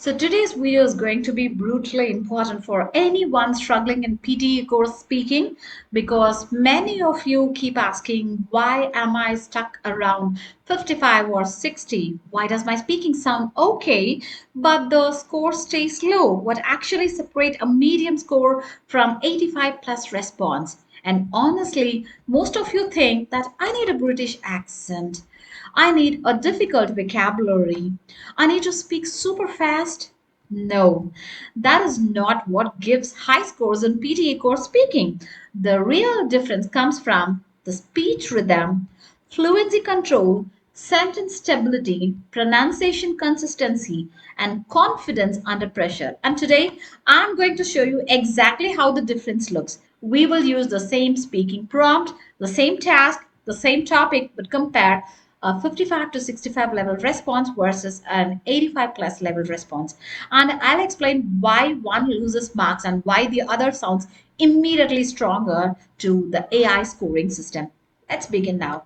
So today's video is going to be brutally important for anyone struggling in PTE course speaking because many of you keep asking, why am I stuck around 55 or 60? Why does my speaking sound okay but the score stays low? What actually separates a medium score from 85 plus response? And honestly, most of you think that I need a British accent. I need a difficult vocabulary. I need to speak super fast. No, that is not what gives high scores in PTE course speaking. The real difference comes from the speech rhythm, fluency control, sentence stability, pronunciation consistency, and confidence under pressure. And today, I'm going to show you exactly how the difference looks. We will use the same speaking prompt, the same task, the same topic, but compare a 55 to 65 level response versus an 85 plus level response. And I'll explain why one loses marks and why the other sounds immediately stronger to the AI scoring system. Let's begin now.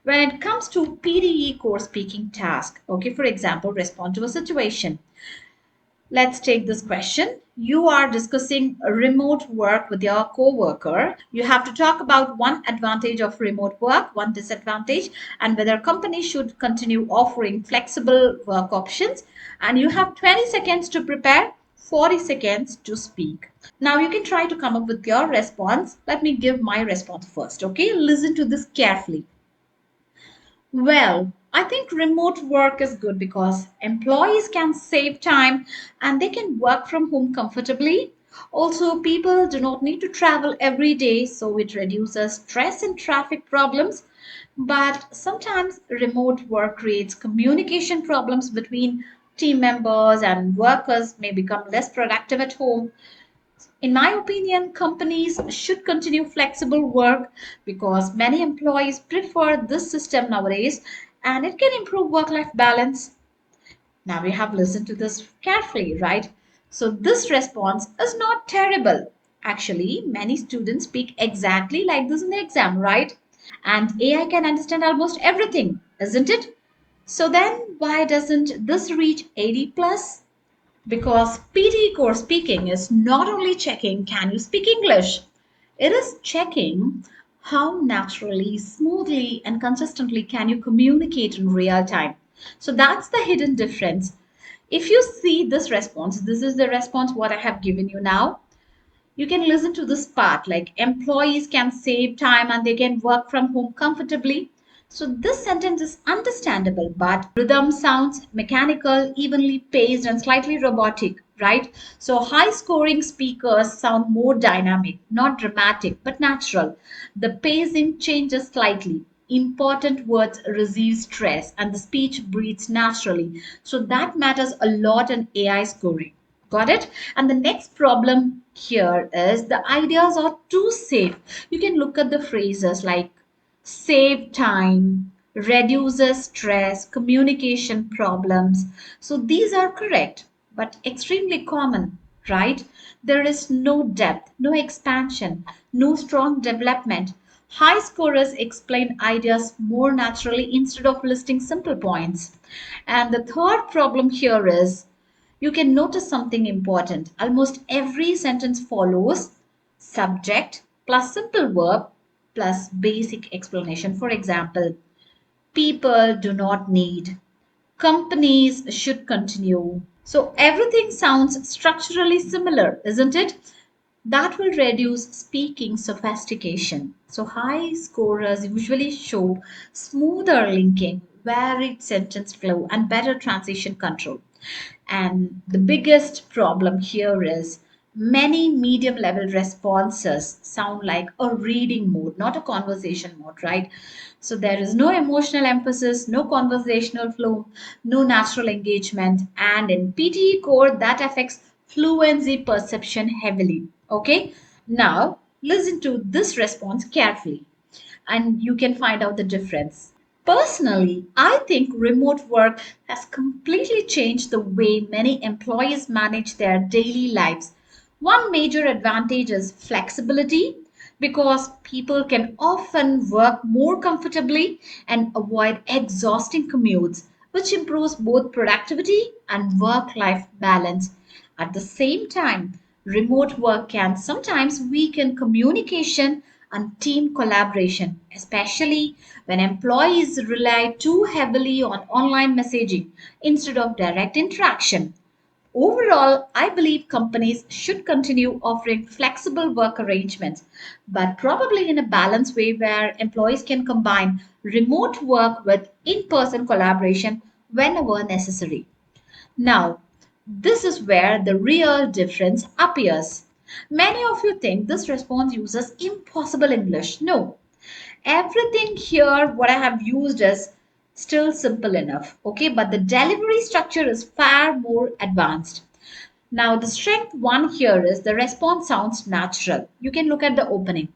When it comes to PDE core speaking task, okay, for example, respond to a situation. Let's take this question. You are discussing remote work with your coworker. You have to talk about one advantage of remote work, one disadvantage, and whether companies should continue offering flexible work options. And you have 20 seconds to prepare, 40 seconds to speak. Now you can try to come up with your response. Let me give my response first, okay? Listen to this carefully. Well, I think remote work is good because employees can save time and they can work from home comfortably. Also, people do not need to travel every day, so it reduces stress and traffic problems. But sometimes remote work creates communication problems between team members, and workers may become less productive at home. In my opinion, companies should continue flexible work because many employees prefer this system nowadays and it can improve work life balance. Now we have listened to this carefully, right? So this response is not terrible. Actually, many students speak exactly like this in the exam, right? And AI can understand almost everything, isn't it? So then why doesn't this reach 80 plus? Because PT core speaking is not only checking can you speak English, it is checking how naturally, smoothly, and consistently can you communicate in real time. So that's the hidden difference. If you see this response, this is the response what I have given you now. You can listen to this part like employees can save time and they can work from home comfortably. So this sentence is understandable, but rhythm sounds mechanical, evenly paced, and slightly robotic, right? So high scoring speakers sound more dynamic, not dramatic, but natural. The pacing changes slightly. Important words receive stress and the speech breathes naturally. So that matters a lot in AI scoring. Got it? And the next problem here is the ideas are too safe. You can look at the phrases like save time, reduces stress, communication problems. So these are correct, but extremely common, right? There is no depth, no expansion, no strong development. High scorers explain ideas more naturally instead of listing simple points. And the third problem here is you can notice something important. Almost every sentence follows subject plus simple verb plus basic explanation. For example, people do not need, companies should continue. So everything sounds structurally similar, isn't it? That will reduce speaking sophistication. So high scorers usually show smoother linking, varied sentence flow, and better transition control. And the biggest problem here is many medium level responses sound like a reading mode, not a conversation mode, right? So there is no emotional emphasis, no conversational flow, no natural engagement. And in PTE core, that affects fluency perception heavily. Okay, now listen to this response carefully and you can find out the difference. Personally, I think remote work has completely changed the way many employees manage their daily lives. One major advantage is flexibility because people can often work more comfortably and avoid exhausting commutes. which improves both productivity and work life balance. At the same time, remote work can sometimes weaken communication and team collaboration, especially when employees rely too heavily on online messaging instead of direct interaction. Overall, I believe companies should continue offering flexible work arrangements, but probably in a balanced way where employees can combine remote work with in person collaboration whenever necessary. Now, this is where the real difference appears. Many of you think this response uses impossible English. No, everything here, what I have used is still simple enough, okay, but the delivery structure is far more advanced. Now, the strength one here is the response sounds natural. You can look at the opening.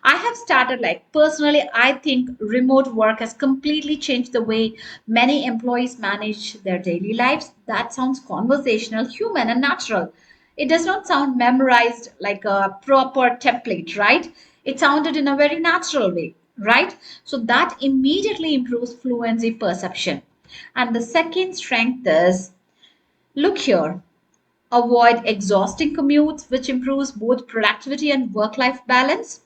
I have started like personally, I think remote work has completely changed the way many employees manage their daily lives. That sounds conversational, human, and natural. It does not sound memorized like a proper template, right? It sounded in a very natural way, right? So that immediately improves fluency perception. And the second strength is look here, avoid exhausting commutes, which improves both productivity and work life balance.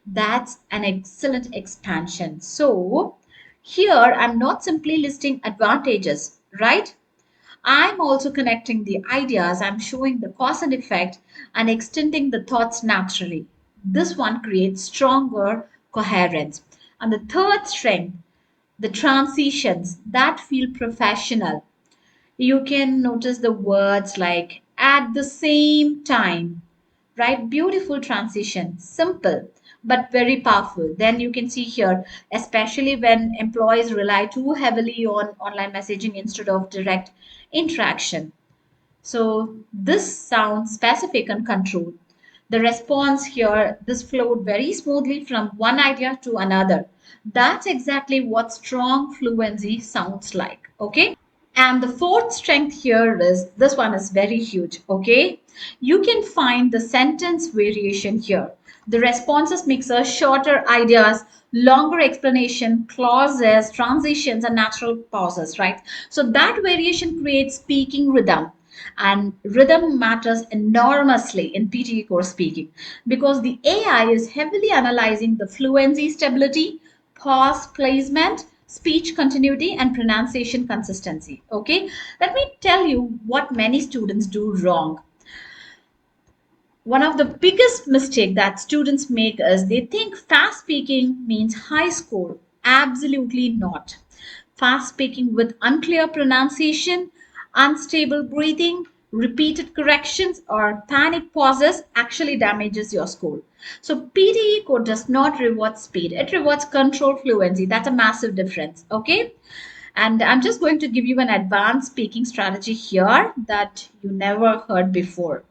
That's an excellent expansion. So, here I'm not simply listing advantages, right? I'm also connecting the ideas, I'm showing the cause and effect, and extending the thoughts naturally. This one creates stronger coherence. And the third strength, the transitions that feel professional. You can notice the words like at the same time, right? Beautiful transition, simple but very powerful. Then you can see here, especially when employees rely too heavily on online messaging instead of direct interaction. So this sounds specific and controlled. The response here, this flowed very smoothly from one idea to another. That's exactly what strong fluency sounds like. Okay. And the fourth strength here is this one is very huge, okay? You can find the sentence variation here. The responses mix a shorter ideas, longer explanation, clauses, transitions, and natural pauses, right? So that variation creates speaking rhythm. And rhythm matters enormously in PTE course speaking because the AI is heavily analyzing the fluency stability, pause placement, speech continuity, and pronunciation consistency. Okay, let me tell you what many students do wrong. One of the biggest mistake that students make is they think fast speaking means high score. Absolutely not. Fast speaking with unclear pronunciation, unstable breathing, repeated corrections, or panic pauses actually damages your score. So PTE code does not reward speed. It rewards control fluency. That's a massive difference. Okay. And I'm just going to give you an advanced speaking strategy here that you never heard before.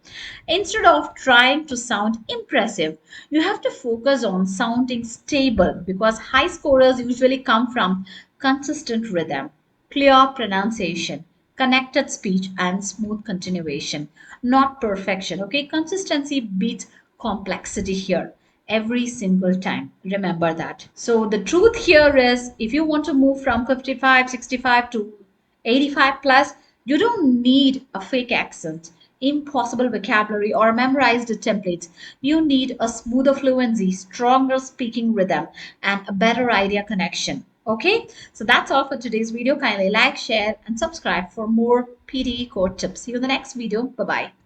Instead of trying to sound impressive, you have to focus on sounding stable because high scorers usually come from consistent rhythm, clear pronunciation, connected speech, and smooth continuation, not perfection. Okay, consistency beats complexity here every single time. Remember that. So the truth here is if you want to move from 55, 65 to 85 plus, you don't need a fake accent, impossible vocabulary, or memorized templates. You need a smoother fluency, stronger speaking rhythm, and a better idea connection. Okay, so that's all for today's video. Kindly like, share, and subscribe for more PTE code tips. See you in the next video. Bye bye.